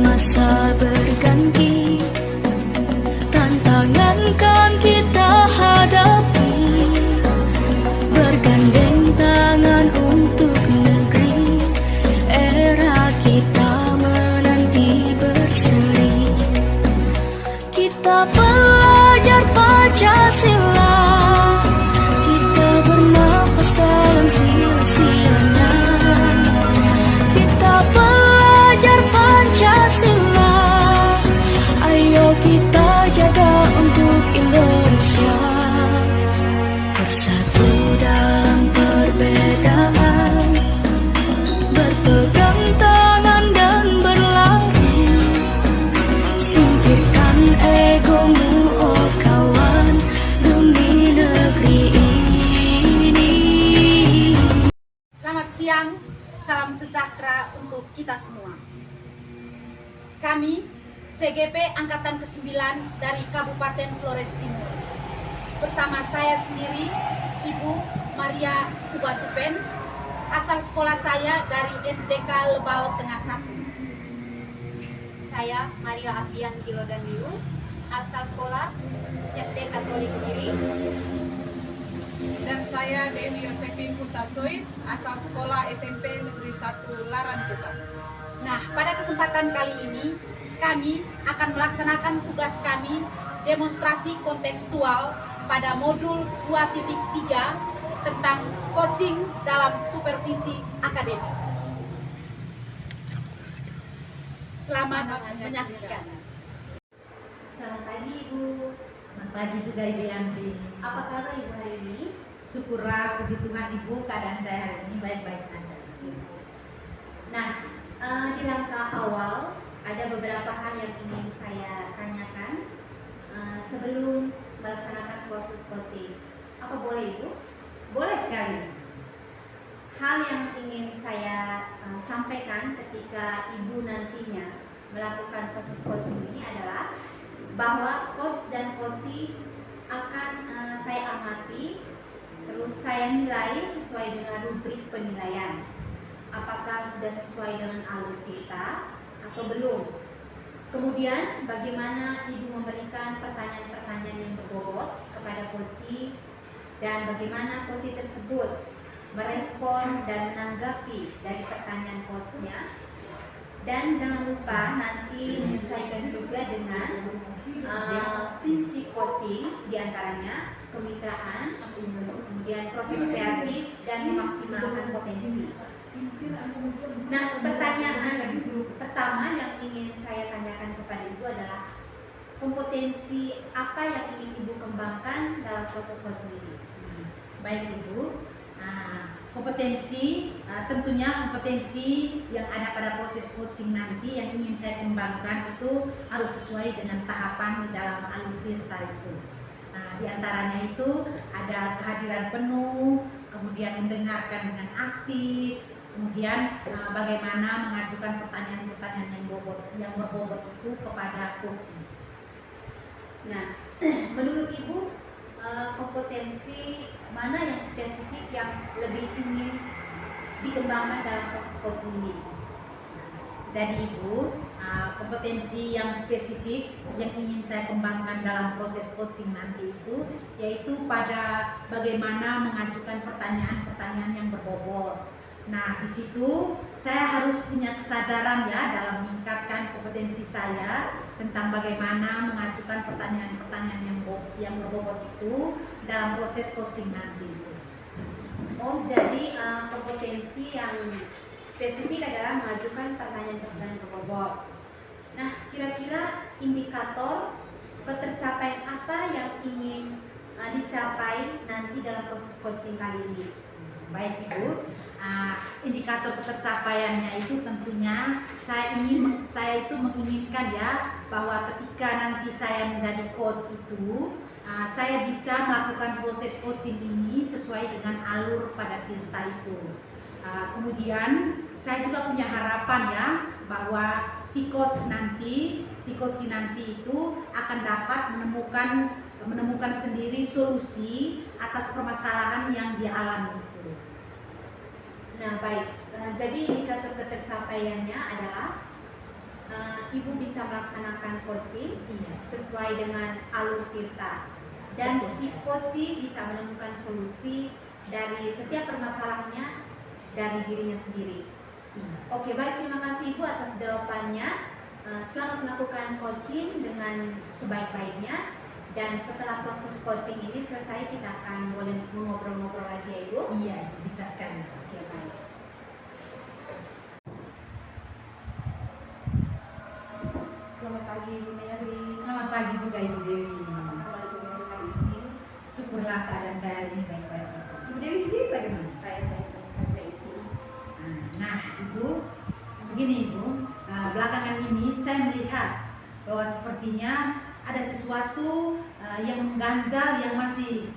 masa berganti, tantangan kan kita hadapi, bergandeng tangan untuk negeri, era kita menanti berseri. Kita belajar Pancasila, kita bernafas dalam sila-silanya. Kita belajar Pancasila, ayo kita jaga untuk Indonesia. Bersatu dalam perbedaan, berpegang tangan dan berlari. Singkirkan egomu oh kawan, demi negeri ini. Selamat siang, salam sejahtera untuk kita semua. Kami CGP Angkatan ke-9 dari Kabupaten Flores Timur. Bersama saya sendiri, Ibu Maria Kubatupen, asal sekolah saya dari SDK Lebau Tengah 1. Saya Maria Afian Gilodandiu, asal sekolah SD Katolik Kiri. Dan saya Dewi Yosefin Putasoid, asal sekolah SMP Negeri 1 Larantuka. Nah, pada kesempatan kali ini, kami akan melaksanakan tugas kami demonstrasi kontekstual pada modul 2.3 tentang coaching dalam supervisi akademik. Selamat menyaksikan. Selamat pagi Ibu. Selamat pagi juga Ibu Yanti. Apa kabar Ibu hari ini? Syukurlah puji Tuhan Ibu, keadaan saya hari ini baik-baik saja. Nah, di langkah awal ada beberapa hal yang ingin saya tanyakan sebelum melaksanakan proses coaching. Apa boleh Ibu? Boleh sekali. Hal yang ingin saya sampaikan ketika Ibu nantinya melakukan proses coaching ini adalah bahwa coach dan coachee akan saya amati, terus saya nilai sesuai dengan rubrik penilaian. Apakah sudah sesuai dengan alur kita atau belum? Kemudian bagaimana Ibu memberikan pertanyaan-pertanyaan yang berbobot kepada coachee, dan bagaimana coachee tersebut merespon dan menanggapi dari pertanyaan coachnya. Dan jangan lupa nanti menyesuaikan juga dengan visi coaching, diantaranya kemitraan, kemudian proses kreatif, dan memaksimalkan potensi. Nah, pertanyaan pertama yang ingin saya tanyakan kepada Ibu adalah kompetensi apa yang ingin Ibu kembangkan dalam proses coaching ini? Baik Ibu. Tentunya kompetensi yang ada pada proses coaching nanti yang ingin saya kembangkan itu harus sesuai dengan tahapan di dalam alur tirta itu. Di antaranya itu ada kehadiran penuh, kemudian mendengarkan dengan aktif, kemudian bagaimana mengajukan pertanyaan-pertanyaan yang berbobot itu kepada coaching. Nah, menurut Ibu kompetensi mana yang spesifik yang lebih ingin dikembangkan dalam proses coaching ini? Jadi Ibu, kompetensi yang spesifik yang ingin saya kembangkan dalam proses coaching nanti itu yaitu pada bagaimana mengajukan pertanyaan-pertanyaan yang berbobot. Nah, di situ saya harus punya kesadaran ya dalam meningkatkan kompetensi saya tentang bagaimana mengajukan pertanyaan-pertanyaan yang berbobot itu dalam proses coaching nanti. Oh, jadi kompetensi yang spesifik adalah mengajukan pertanyaan-pertanyaan berbobot. Nah, kira-kira indikator ketercapaian apa yang ingin dicapai nanti dalam proses coaching kali ini? Baik Ibu, indikator ketercapaiannya itu tentunya saya itu menginginkan ya bahwa ketika nanti saya menjadi coach itu saya bisa melakukan proses coaching ini sesuai dengan alur pada tirta itu. Kemudian saya juga punya harapan ya bahwa si coach nanti itu akan dapat menemukan sendiri solusi atas permasalahan yang dia alami itu. Nah, baik. Jadi indikator ketercapaiannya adalah Ibu bisa melaksanakan coaching Iya. sesuai dengan alur tirta, dan Betul. si coaching bisa menemukan solusi dari setiap permasalahannya dari dirinya sendiri. Iya. Oke, baik, terima kasih Ibu atas jawabannya. Selamat melakukan coaching dengan sebaik-baiknya, dan setelah proses coaching ini selesai kita akan boleh ngobrol-ngobrol lagi ya Ibu. Iya, bisa sekali. Oke, baik. Selamat pagi Ibu Mary. Selamat pagi juga Ibu Dewi. Apa kabar Ibu Mary hari ini? Syukurlah keadaan saya hari ini baik-baik. Ibu Dewi sendiri bagaimana? Saya baik-baik saja Ibu. Nah, Ibu, begini Ibu, belakangan ini saya melihat bahwa sepertinya ada sesuatu yang mengganjal, yang masih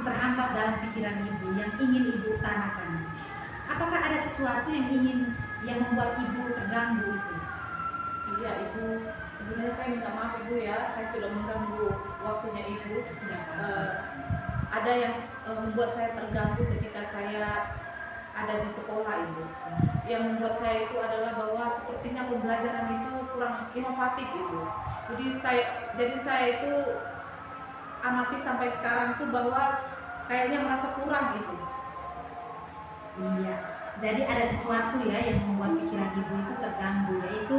terhambat dalam pikiran Ibu, yang ingin Ibu utarakan. Apakah ada sesuatu yang membuat Ibu terganggu itu? Iya Ibu, sebenarnya saya minta maaf Ibu ya, saya sudah mengganggu waktunya Ibu. Ada yang membuat saya terganggu ketika saya ada di sekolah Ibu. Yang membuat saya itu adalah bahwa sepertinya pembelajaran itu kurang inovatif Ibu. Jadi saya itu amati sampai sekarang itu bahwa kayaknya merasa kurang Ibu. Iya, jadi ada sesuatu ya yang membuat pikiran Ibu itu terganggu, yaitu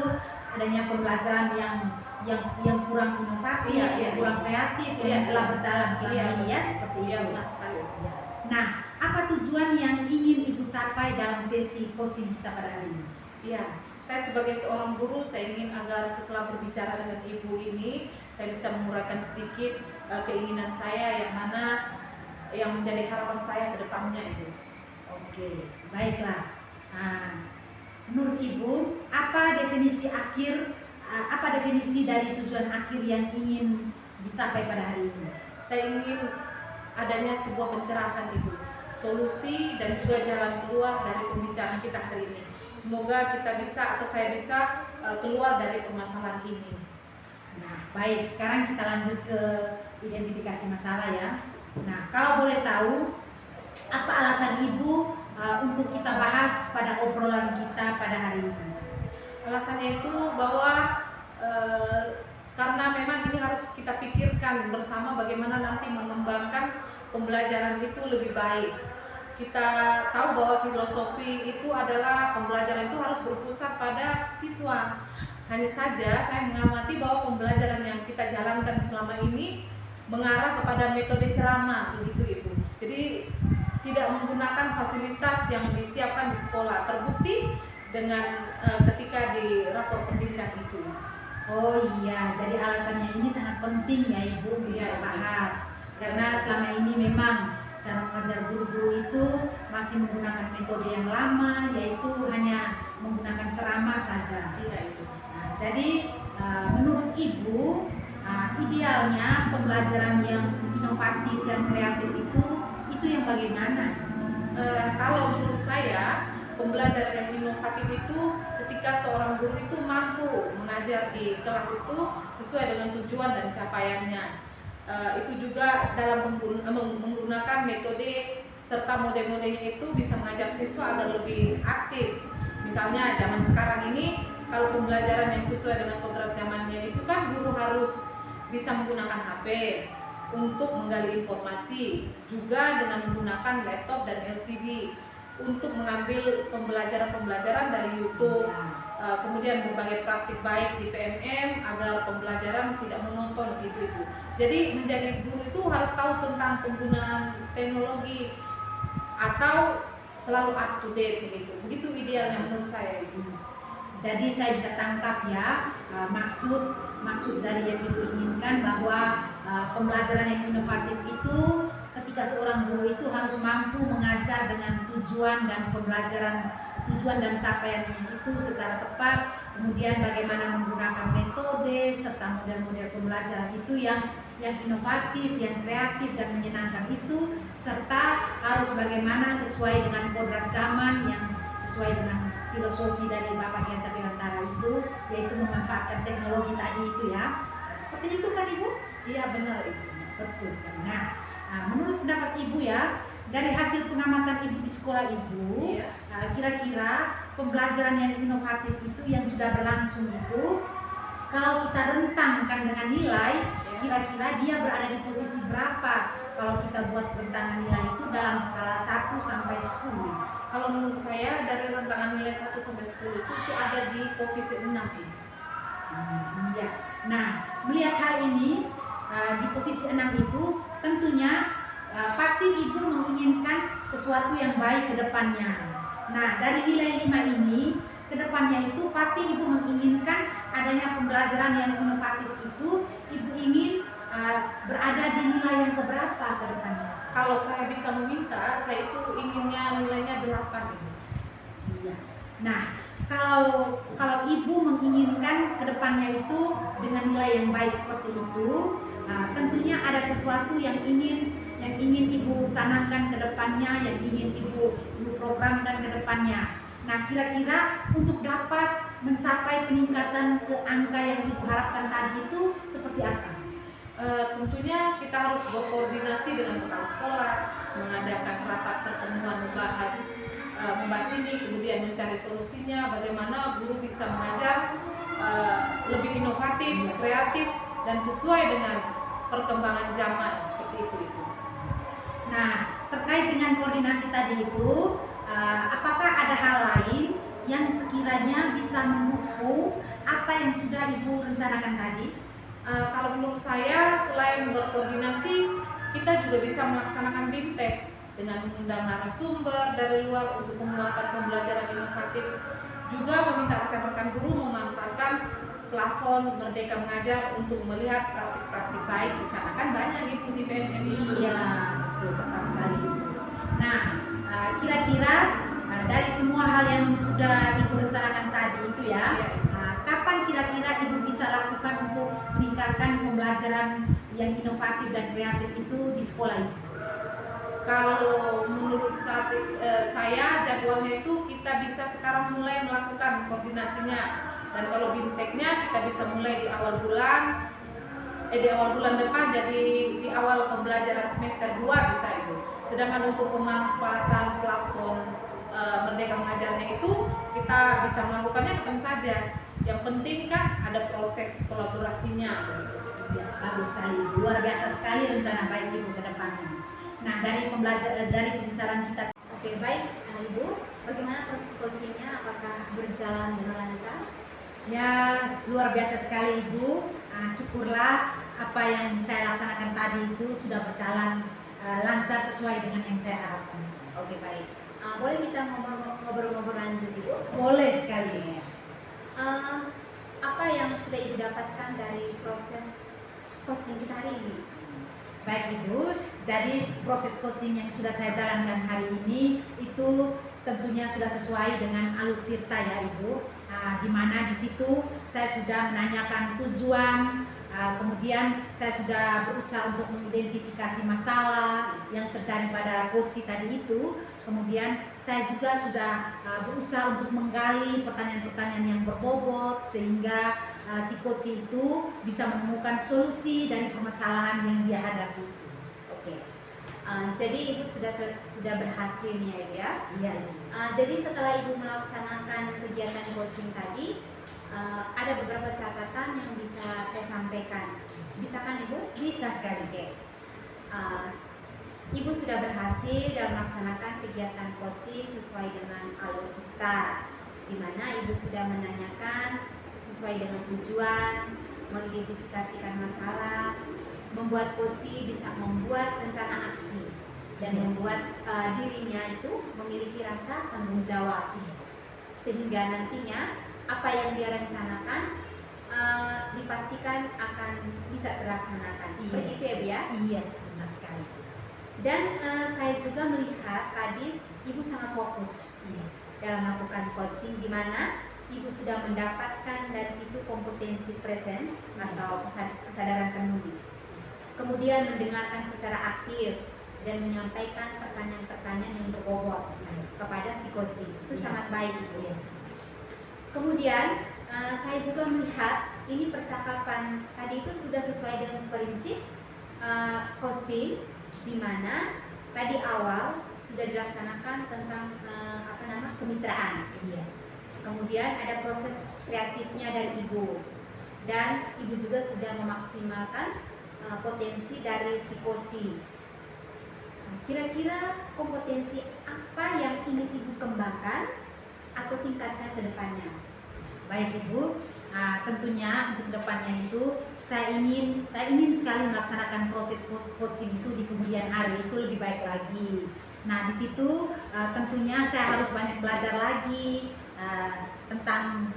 adanya pembelajaran yang kurang inovatif, Iya, yang kurang kreatif, Iya, yang telah iya. berjalan selama Iya, ini ya, seperti Iya itu. benar sekali. Nah, apa tujuan yang ingin Ibu capai dalam sesi coaching kita pada hari ini? Iya, saya sebagai seorang guru, saya ingin agar setelah berbicara dengan Ibu ini, saya bisa menguraikan sedikit keinginan saya yang mana yang menjadi harapan saya ke depannya Ibu. Oke, baiklah. Menurut Ibu, apa definisi dari tujuan akhir yang ingin dicapai pada hari ini? Saya ingin adanya sebuah pencerahan Ibu, solusi dan juga jalan keluar dari pembicaraan kita hari ini. Semoga kita bisa atau saya bisa keluar dari permasalahan ini. Nah, baik, sekarang kita lanjut ke identifikasi masalah ya. Nah, kalau boleh tahu, apa alasan Ibu untuk kita bahas pada obrolan kita pada hari ini? Alasannya itu bahwa karena memang ini harus kita pikirkan bersama bagaimana nanti mengembangkan pembelajaran itu lebih baik. Kita tahu bahwa filosofi itu adalah pembelajaran itu harus berpusat pada siswa. Hanya saja saya mengamati bahwa pembelajaran yang kita jalankan selama ini mengarah kepada metode ceramah, begitu Ibu. Jadi tidak menggunakan fasilitas yang disiapkan di sekolah. Terbukti dengan ketika di rapor pendidikan itu. Oh iya, jadi alasannya ini sangat penting ya Ibu kita bahas. Karena selama ini memang cara mengajar guru-guru itu masih menggunakan metode yang lama, yaitu hanya menggunakan ceramah saja. Iya Ibu. Nah, jadi menurut Ibu, idealnya pembelajaran yang inovatif dan kreatif itu yang bagaimana? Kalau menurut saya pembelajaran yang inovatif itu ketika seorang guru itu mampu mengajar di kelas itu sesuai dengan tujuan dan capaiannya. Itu juga dalam menggunakan metode serta mode-modenya itu bisa mengajak siswa agar lebih aktif. Misalnya zaman sekarang ini kalau pembelajaran yang sesuai dengan kodrat zamannya itu kan guru harus bisa menggunakan HP untuk menggali informasi, juga dengan menggunakan laptop dan LCD untuk mengambil pembelajaran dari YouTube, kemudian berbagai praktik baik di PMM agar pembelajaran tidak monoton gitu Ibu. Jadi menjadi guru itu harus tahu tentang penggunaan teknologi atau selalu up to date begitu. Begitu idealnya menurut saya Ibu. Jadi saya bisa tangkap ya maksud dari yang Ibu inginkan bahwa pembelajaran yang inovatif itu ketika seorang guru itu harus mampu mengajar dengan tujuan dan capaiannya itu secara tepat, kemudian bagaimana menggunakan metode serta model-model pembelajaran itu yang inovatif, yang kreatif dan menyenangkan itu, serta harus bagaimana sesuai dengan kodrat zaman yang sesuai dengan filosofi dari Bapak Ki Hajar Dewantara itu, yaitu memanfaatkan teknologi tadi itu ya. Seperti itu kan Ibu? Iya benar Ibu. Betul sekali. Nah, menurut pendapat Ibu ya, dari hasil pengamatan ibu di sekolah ibu, Iya. kira-kira pembelajaran yang inovatif itu yang sudah berlangsung itu, kalau kita rentangkan dengan nilai, kira-kira dia berada di posisi berapa kalau kita buat rentangan nilai itu dalam skala 1 sampai 10. Kalau menurut saya dari rentangan nilai 1 sampai 10 itu ada di posisi 6 ini. Iya. Nah, melihat hal ini di posisi 6 itu tentunya pasti ibu menginginkan sesuatu yang baik ke depannya. Nah, dari nilai 5 ini ke depannya itu pasti ibu menginginkan adanya pembelajaran yang inovatif itu, ibu ingin berada di nilai yang keberapa ke depannya? Kalau saya bisa meminta, saya itu inginnya nilainya 8 ini. Iya. Nah, kalau ibu menginginkan ke depannya itu dengan nilai yang baik seperti itu, tentunya ada sesuatu yang ingin ibu canangkan ke depannya, yang ingin ibu programkan ke depannya. Nah, kira-kira untuk dapat mencapai peningkatan ke angka yang ibu harapkan tadi itu seperti apa? Tentunya kita harus berkoordinasi dengan kepala sekolah, mengadakan rapat pertemuan membahas ini, kemudian mencari solusinya bagaimana guru bisa mengajar lebih inovatif, kreatif, dan sesuai dengan perkembangan zaman seperti itu. Nah, terkait dengan koordinasi tadi itu, apakah ada hal lain yang sekiranya bisa mendukung apa yang sudah ibu rencanakan tadi? Kalau menurut saya, selain berkoordinasi, kita juga bisa melaksanakan BIMTEK dengan mengundang narasumber dari luar untuk penguatan pembelajaran inovatif. Juga meminta rekan-rekan guru memanfaatkan plafon Merdeka Mengajar untuk melihat praktik-praktik baik di sana. Kan banyak ibu di PNM itu. Iya, betul, tepat sekali. Nah, kira-kira dari semua hal yang sudah ibu rencanakan tadi itu ya, kapan kira-kira ibu bisa lakukan untuk meningkatkan pembelajaran yang inovatif dan kreatif itu di sekolah ibu? Kalau menurut saya jadwalnya itu kita bisa sekarang mulai melakukan koordinasinya, dan kalau BIMTEK-nya kita bisa mulai di awal bulan depan, jadi di awal pembelajaran semester 2 bisa itu. Sedangkan untuk pemanfaatan plafon Merdeka Mengajarnya itu kita bisa melakukannya kapan saja. Yang penting kan ada proses kolaborasinya. Ya, bagus sekali, luar biasa sekali rencana baik ibu ke depannya. Nah, dari pembicaraan kita. Oke, baik Ibu, bagaimana proses coachingnya? Apakah berjalan dengan lancar? Ya, luar biasa sekali ibu. Syukurlah apa yang saya laksanakan tadi itu sudah berjalan lancar sesuai dengan yang saya harapkan. Oke, baik. Boleh kita ngobrol-ngobrol lanjut Ibu? Boleh sekali. Apa yang sudah Ibu dapatkan dari proses coaching kita hari ini? Baik ibu, jadi proses coaching yang sudah saya jalankan hari ini itu tentunya sudah sesuai dengan Alur Tirta ya ibu. Di mana di situ saya sudah menanyakan tujuan, kemudian saya sudah berusaha untuk mengidentifikasi masalah yang terjadi pada coach tadi itu. Kemudian saya juga sudah berusaha untuk menggali pertanyaan-pertanyaan yang berbobot sehingga si coach itu bisa menemukan solusi dari permasalahan yang dia hadapi. Oke. Jadi Ibu sudah berhasil nih ya Ibu ya? Iya. Jadi setelah Ibu melaksanakan kegiatan coaching tadi, ada beberapa catatan yang bisa saya sampaikan. Bisa kan Ibu? Bisa sekali. Oke. Ibu sudah berhasil dalam melaksanakan kegiatan coaching sesuai dengan alur kita, di mana Ibu sudah menanyakan sesuai dengan tujuan, mengidentifikasikan masalah, membuat coaching bisa membuat rencana aksi, dan membuat dirinya itu memiliki rasa tanggung jawab, sehingga nantinya apa yang dia rencanakan dipastikan akan bisa terlaksanakan. Seperti itu ya Bu ya? Iya, benar sekali. Dan saya juga melihat tadi Ibu sangat fokus dalam melakukan coaching, di mana Ibu sudah mendapatkan dari situ kompetensi presence atau kesadaran penuh. Kemudian mendengarkan secara aktif dan menyampaikan pertanyaan-pertanyaan yang berbobot kepada si coaching. Itu sangat baik Ibu. Kemudian saya juga melihat ini percakapan tadi itu sudah sesuai dengan prinsip coaching, di mana tadi awal sudah dilaksanakan tentang kemitraan. Iya. Kemudian ada proses kreatifnya dari Ibu, dan Ibu juga sudah memaksimalkan potensi dari si coaching. Kira-kira kompetensi apa yang ingin Ibu kembangkan atau tingkatkan ke depannya? Baik Ibu, tentunya untuk depannya itu saya ingin sekali melaksanakan proses coaching itu di kemudian hari itu lebih baik lagi. Nah di situ tentunya saya harus banyak belajar lagi tentang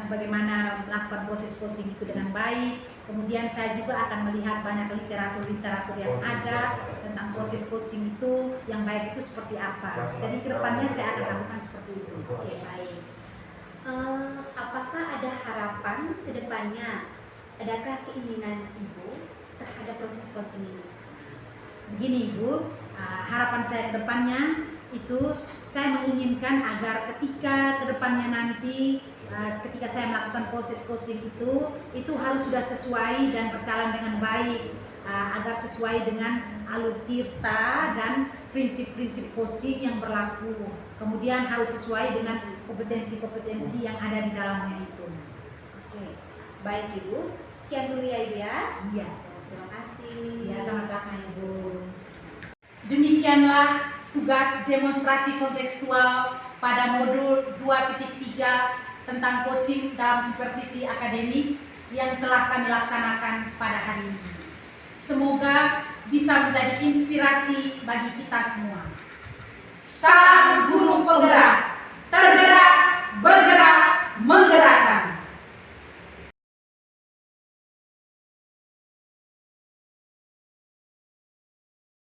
bagaimana melakukan proses coaching itu dengan baik. Kemudian saya juga akan melihat banyak literatur yang ada tentang proses coaching itu yang baik itu seperti apa. Jadi kedepannya saya akan lakukan seperti itu. Oke, baik. Apakah ada harapan ke depannya? Adakah keinginan Ibu terhadap proses coaching ini? Begini Ibu, harapan saya ke depannya itu saya menginginkan agar ketika ke depannya nanti ketika saya melakukan proses coaching itu harus sudah sesuai dan berjalan dengan baik, agar sesuai dengan alur tirta dan prinsip-prinsip coaching yang berlaku. Kemudian harus sesuai dengan kompetensi-kompetensi yang ada di dalamnya itu. Oke, baik Ibu. Sekian dulu ya Ibu ya. Iya. Terima kasih. Ya, sama-sama Ibu. Demikianlah tugas demonstrasi kontekstual pada modul 2.3 tentang coaching dalam supervisi akademik yang telah kami laksanakan pada hari ini. Semoga bisa menjadi inspirasi bagi kita semua. Salam guru penggerak, tergerak